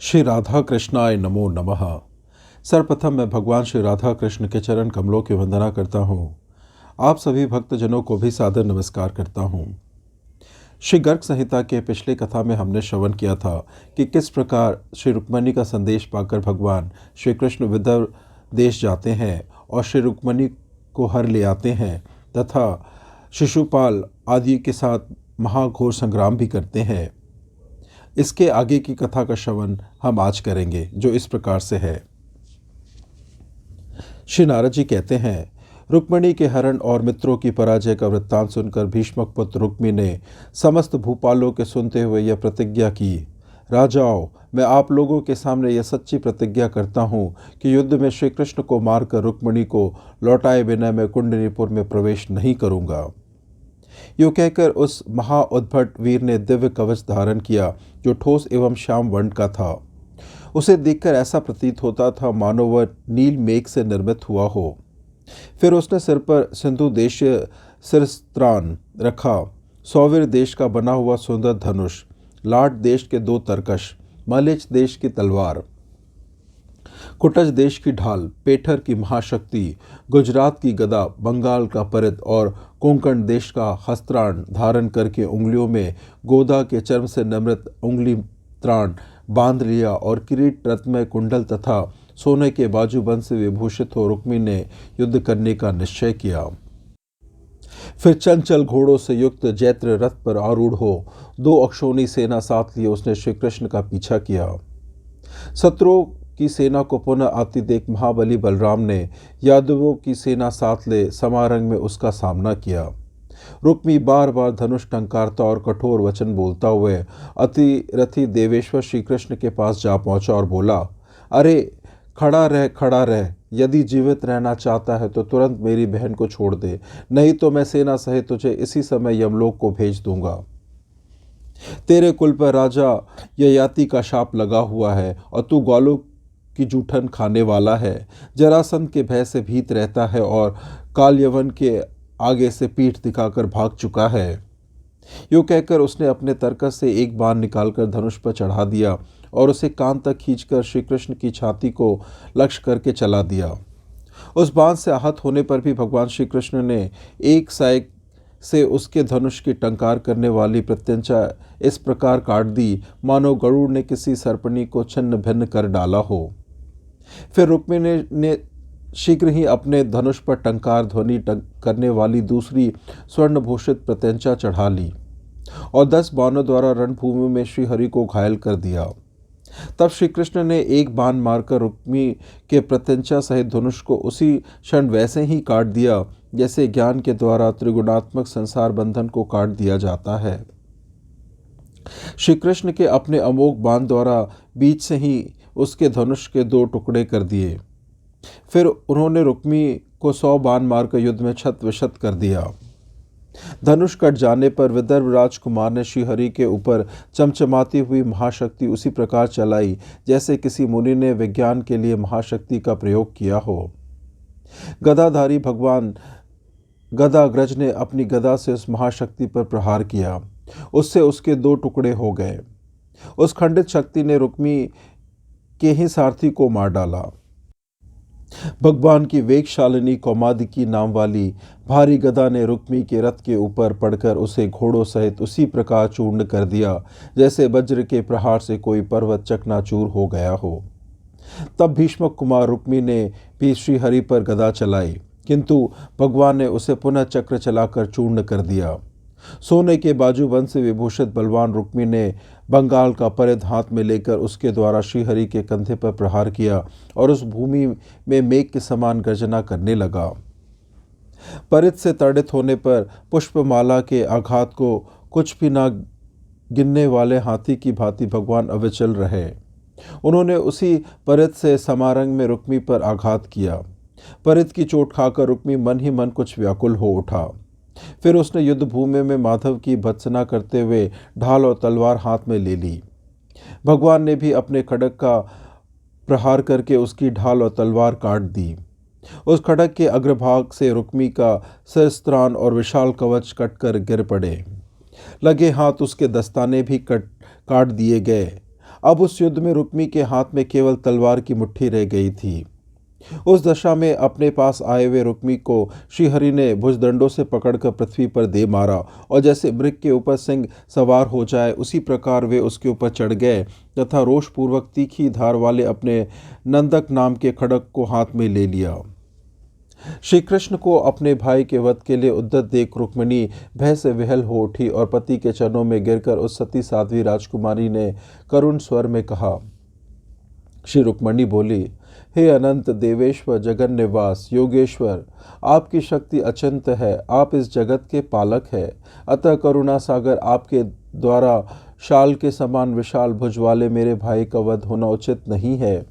श्री राधा कृष्णाय नमो नमः। सर्वप्रथम मैं भगवान श्री राधा कृष्ण के चरण कमलों की वंदना करता हूँ। आप सभी भक्तजनों को भी सादर नमस्कार करता हूँ। श्री गर्ग संहिता के पिछले कथा में हमने श्रवण किया था कि किस प्रकार श्री रुक्मिणी का संदेश पाकर भगवान श्री कृष्ण विदर्भ देश जाते हैं और श्री रुक्मिणी को हर ले आते हैं तथा शिशुपाल आदि के साथ महाघोर संग्राम भी करते हैं। इसके आगे की कथा का श्रवण हम आज करेंगे, जो इस प्रकार से है। श्री नारद जी कहते हैं, रुक्मिणी के हरण और मित्रों की पराजय का वृत्तांत सुनकर भीष्मक पुत्र रुक्मी ने समस्त भूपालों के सुनते हुए यह प्रतिज्ञा की, राजाओं, मैं आप लोगों के सामने यह सच्ची प्रतिज्ञा करता हूँ कि युद्ध में श्री कृष्ण को मारकर रुक्मिणी को लौटाए बिना मैं कुंडलीपुर में प्रवेश नहीं करूँगा। यूँ कहकर उस महाउद्भट वीर ने दिव्य कवच धारण किया जो ठोस एवं श्याम वर्ण का था। उसे देखकर ऐसा प्रतीत होता था मानो वह नील मेघ से निर्मित हुआ हो। फिर उसने सिर पर सिंधु देशीय सिरस्त्रान रखा, सौवीर देश का बना हुआ सुंदर धनुष, लाट देश के 2 तरकश, मलेच देश की तलवार, कुटज देश की ढाल, पेठर की महाशक्ति, गुजरात की गदा, बंगाल का परित और कोंकण देश का हस्त्राण धारण करके उंगलियों में गोदा के चर्म से निर्मित उंगली त्राण बांध लिया और किरीट रत्नमय कुंडल तथा सोने के बाजूबंद से विभूषित हो रुक्मी ने युद्ध करने का निश्चय किया। फिर चंचल घोड़ों से युक्त जैत्र रथ पर आरूढ़ हो 2 अक्षौणी सेना साथ लिए उसने श्री कृष्ण का पीछा किया। शत्रुओं की सेना को पुनः आती देख महाबली बलराम ने यादवों की सेना साथ ले समारंग में उसका सामना किया। रुक्मी बार बार धनुष टंकारता और कठोर वचन बोलता हुए अतिरथी देवेश्वर श्री कृष्ण के पास जा पहुंचा और बोला, अरे खड़ा रह, यदि जीवित रहना चाहता है तो तुरंत मेरी बहन को छोड़ दे, नहीं तो मैं सेना सहित तुझे इसी समय यमलोक को भेज दूंगा। तेरे कुल पर राजा ययाति का शाप लगा हुआ है और तू ग्वालों की जूठन खाने वाला है। जरासंध के भय से भीत रहता है और काल यवन के आगे से पीठ दिखाकर भाग चुका है। यूँ कहकर उसने अपने तरकस से एक बाण निकालकर धनुष पर चढ़ा दिया और उसे कान तक खींचकर श्री कृष्ण की छाती को लक्ष्य करके चला दिया। उस बाण से आहत होने पर भी भगवान श्री कृष्ण ने एक सायक से उसके धनुष की टंकार करने वाली प्रत्यंचा इस प्रकार काट दी मानो गरुड़ ने किसी सर्पणी को छिन्न भिन्न कर डाला हो। फिर रुक्मिणी ने शीघ्र ही अपने धनुष पर टंकार ध्वनि करने वाली दूसरी स्वर्णभूषित प्रत्यंचा चढ़ा ली और 10 बाणों द्वारा रणभूमि में श्रीहरि को घायल कर दिया। तब श्री कृष्ण ने एक बाण मारकर रुक्मी के प्रत्यंचा सहित धनुष को उसी क्षण वैसे ही काट दिया जैसे ज्ञान के द्वारा त्रिगुणात्मक संसार बंधन को काट दिया जाता है। श्री कृष्ण के अपने अमोघ बाण द्वारा बीच से ही उसके धनुष के 2 टुकड़े कर दिए। फिर उन्होंने रुक्मी को 100 बाण मारकर युद्ध में छत विछत कर दिया। धनुष कट जाने पर विदर्भ राजकुमार ने श्रीहरि के ऊपर चमचमाती हुई महाशक्ति उसी प्रकार चलाई जैसे किसी मुनि ने विज्ञान के लिए महाशक्ति का प्रयोग किया हो। गदाधारी भगवान गदाग्रज ने अपनी गदा से उस महाशक्ति पर प्रहार किया, उससे उसके 2 टुकड़े हो गए। उस खंडित शक्ति ने रुक्मी के ही सारथी को मार डाला। भगवान की वेगशालिनी कौमादिकी नाम वाली भारी गदा ने रुक्मी के रथ के ऊपर पड़कर उसे घोड़ों सहित उसी प्रकार चूर्ण कर दिया जैसे वज्र के प्रहार से कोई पर्वत चकनाचूर हो गया हो। तब भीष्मक कुमार रुक्मी ने भी श्रीहरि पर गदा चलाई, किंतु भगवान ने उसे पुनः चक्र चलाकर चूर्ण कर दिया। सोने के बाजूबंद से विभूषित बलवान रुक्मी ने बंगाल का परिध हाथ में लेकर उसके द्वारा श्रीहरि के कंधे पर प्रहार किया और उस भूमि में मेघ के समान गर्जना करने लगा। परिध से तड़ित होने पर पुष्पमाला के आघात को कुछ भी न गिनने वाले हाथी की भांति भगवान अविचल रहे। उन्होंने उसी परिध से समारंग में रुक्मी पर आघात किया। परिध की चोट खाकर रुक्मी मन ही मन कुछ व्याकुल हो उठा। फिर उसने युद्ध भूमि में माधव की भत्सना करते हुए ढाल और तलवार हाथ में ले ली। भगवान ने भी अपने खड्ग का प्रहार करके उसकी ढाल और तलवार काट दी। उस खड्ग के अग्रभाग से रुक्मी का सिरस्त्रान और विशाल कवच कटकर गिर पड़े। लगे हाथ उसके दस्ताने भी काट दिए गए। अब उस युद्ध में रुक्मी के हाथ में केवल तलवार की मुट्ठी रह गई थी। उस दशा में अपने पास आए हुए रुक्मी को श्रीहरि ने भुजदंडों से पकड़कर पृथ्वी पर दे मारा, और जैसे मृग के ऊपर सिंह सवार हो जाए उसी प्रकार वे उसके ऊपर चढ़ गए तथा रोषपूर्वक तीखी धार वाले अपने नंदक नाम के खड्ग को हाथ में ले लिया। श्री कृष्ण को अपने भाई के वध के लिए उद्यत देख रुक्मिणी भय से विहल हो उठी और पति के चरणों में गिरकर उस सती साध्वी राजकुमारी ने करुण स्वर में कहा। श्री रुक्मिणी बोली, हे अनंत देवेश्वर जगन निवास योगेश्वर, आपकी शक्ति अचिंत्य है, आप इस जगत के पालक है, अतः करुणा सागर आपके द्वारा शाल के समान विशाल भुज वाले मेरे भाई का वध होना उचित नहीं है।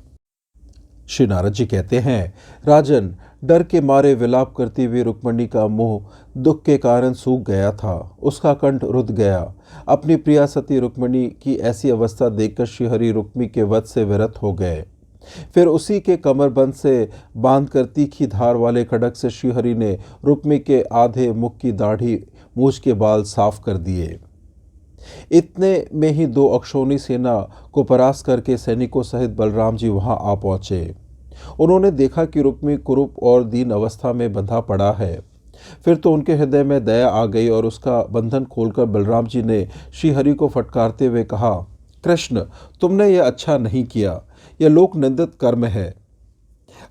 श्री नारद जी कहते हैं, राजन, डर के मारे विलाप करती हुई रुक्मिणी का मुंह दुख के कारण सूख गया था, उसका कंठ रुध गया। अपनी प्रिया सती रुक्मिणी की ऐसी अवस्था देखकर श्रीहरि रुक्मी के वध से विरत हो गए। फिर उसी के कमरबंद से बांधकर तीखी धार वाले खड्ग से श्रीहरि ने रुक्मी के आधे मुख की दाढ़ी मूछ के बाल साफ कर दिए। इतने में ही 2 अक्षौणी सेना को परास्त करके सैनिकों सहित बलराम जी वहां आ पहुंचे। उन्होंने देखा कि रुक्मी कुरूप और दीन अवस्था में बंधा पड़ा है। फिर तो उनके हृदय में दया आ गई और उसका बंधन खोलकर बलराम जी ने श्रीहरि को फटकारते हुए कहा, कृष्ण, तुमने यह अच्छा नहीं किया, यह लोक निंदित कर्म है।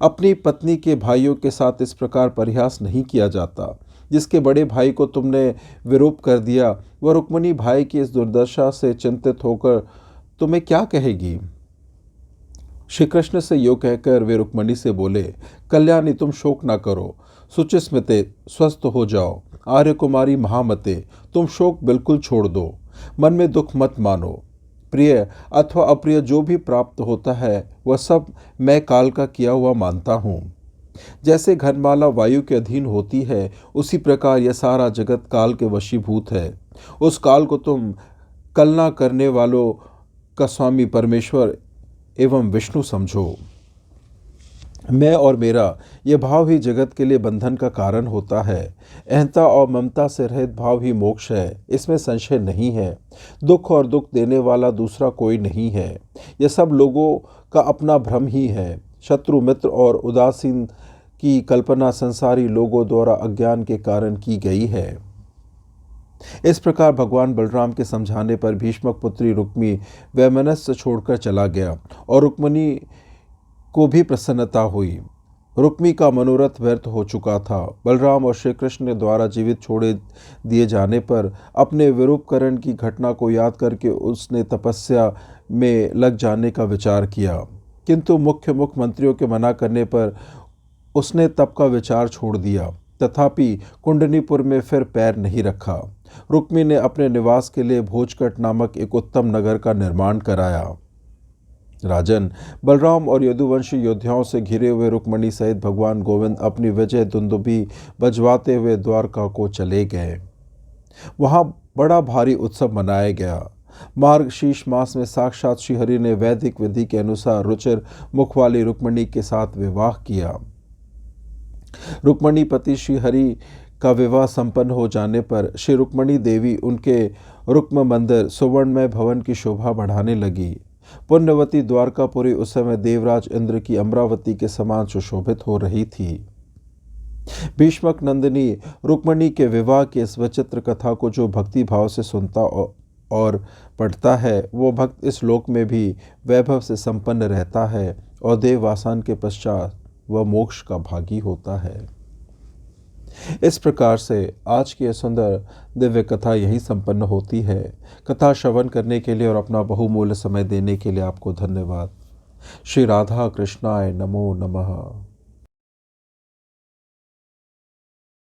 अपनी पत्नी के भाइयों के साथ इस प्रकार परिहास नहीं किया जाता। जिसके बड़े भाई को तुमने विरूप कर दिया, वह रुक्मिणी भाई की इस दुर्दशा से चिंतित होकर तुम्हें क्या कहेगी। श्री कृष्ण से यो कहकर वे रुक्मिणी से बोले, कल्याणी, तुम शोक ना करो, सुचिस्मिते, स्वस्थ हो जाओ। आर्य कुमारी महामते, तुम शोक बिल्कुल छोड़ दो, मन में दुख मत मानो। प्रिय अथवा अप्रिय जो भी प्राप्त होता है वह सब मैं काल का किया हुआ मानता हूँ। जैसे घनमाला वायु के अधीन होती है, उसी प्रकार यह सारा जगत काल के वशीभूत है। उस काल को तुम कलना करने वालों का स्वामी परमेश्वर एवं विष्णु समझो। मैं और मेरा यह भाव ही जगत के लिए बंधन का कारण होता है। अहंता और ममता से रहित भाव ही मोक्ष है, इसमें संशय नहीं है। दुख और दुख देने वाला दूसरा कोई नहीं है। यह सब लोगों का अपना भ्रम ही है। शत्रु, मित्र और उदासीन की कल्पना संसारी लोगों द्वारा अज्ञान के कारण की गई है। इस प्रकार भगवान बलराम के समझाने पर भीष्मक पुत्री रुक्मी वैमनस्य छोड़कर चला गया और रुक्मिणी को भी प्रसन्नता हुई। रुक्मी का मनोरथ व्यर्थ हो चुका था। बलराम और श्री कृष्ण के द्वारा जीवित छोड़े दिए जाने पर अपने विरूपकरण की घटना को याद करके उसने तपस्या में लग जाने का विचार किया, किंतु मुख्यमंत्रियों के मना करने पर उसने तप का विचार छोड़ दिया। तथापि कुंडनीपुर में फिर पैर नहीं रखा। रुक्मी ने अपने निवास के लिए भोजकट नामक एक उत्तम नगर का निर्माण कराया। राजन, बलराम और यदुवंशी योद्धाओं से घिरे हुए रुक्मिणी सहित भगवान गोविंद अपनी विजय दुंदुभी बजवाते हुए द्वारका को चले गए। वहां बड़ा भारी उत्सव मनाया गया। मार्गशीर्ष मास में साक्षात श्रीहरि ने वैदिक विधि के अनुसार रुचिर मुख वाली रुक्मिणी के साथ विवाह किया। रुक्मिणी पति श्रीहरि का विवाह संपन्न हो जाने पर श्री रुक्मिणी देवी उनके रुक्म मंदिर सुवर्णमय भवन की शोभा बढ़ाने लगी। पुण्यवती द्वारकापुरी उस समय देवराज इंद्र की अमरावती के समान सुशोभित हो रही थी। भीष्मक नंदिनी रुक्मिणी के विवाह की इस विचित्र कथा को जो भक्ति भाव से सुनता और पढ़ता है, वो भक्त इस लोक में भी वैभव से संपन्न रहता है और देववासान के पश्चात वह मोक्ष का भागी होता है। इस प्रकार से आज की यह सुंदर दिव्य कथा यहीं संपन्न होती है। कथा श्रवण करने के लिए और अपना बहुमूल्य समय देने के लिए आपको धन्यवाद। श्री राधा कृष्णाय नमो नमः।